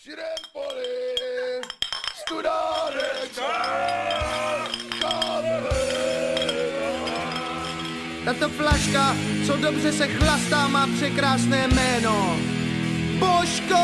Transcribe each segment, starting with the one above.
širém poli, studánečka, Tato flaška, co dobře se chlastá, má překrásné jméno. Božko!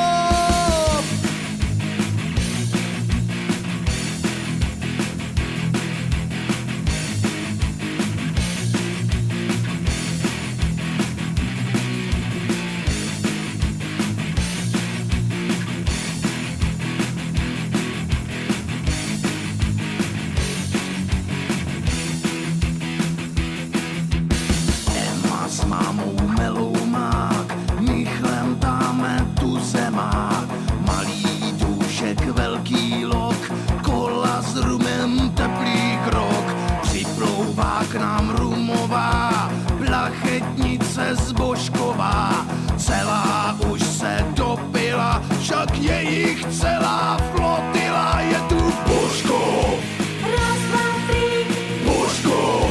S mámou melou mák, my chlentáme tu zemák. Malý dušek, velký lok, kola s rumem, teplý krok. Připlouvá k nám rumová plachetnice zbožková. Celá už se dopila, však je jich celá flotila. Je tu Božkov, Raz, dva, tři, Božkov,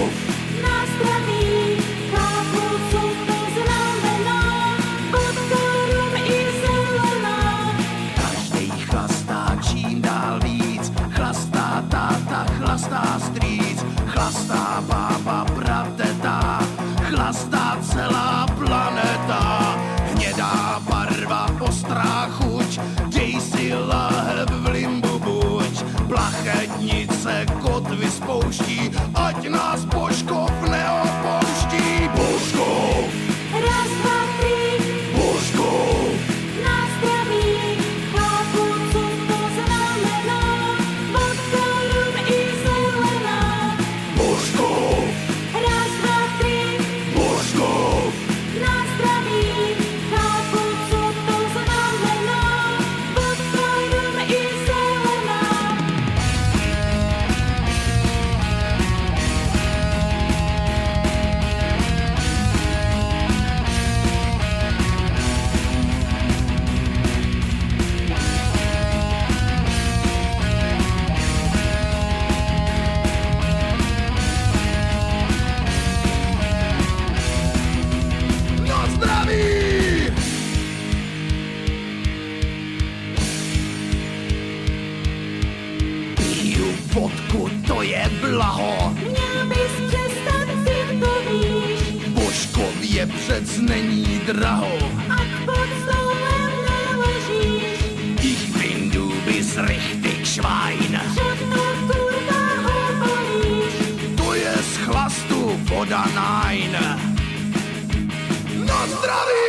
na zdraví, chápu, co to znamená, vodka, rum i zelená. každej chlastá čím dál víc, chlastá táta, chlastá strýc, chlastá bába, brateta, chlastá celá planeta. Hnědá barva, ostrá chuť, dej si láhev v limbu buď. Plachetnice kotvy spouští, ať nás Božkov neopouští. Božkov, Raz, dva, tři, Božkov, na zdraví, chápu, co to znamená, vodka, rum i zelená. Božkov, Raz, dva, tři, Božkov. na zdraví, chápu, co to znamená, vodka, rum i zelená. Na zdraví! Piju vodku, to je blaho. Měl bys přestat, si to víš, Božkově přec není draho. ať pod stolem neležíš. Ich bin du bist richtig Schwein. Všechno kurva hovoríš, To je z chlastu voda nein. Na zdraví!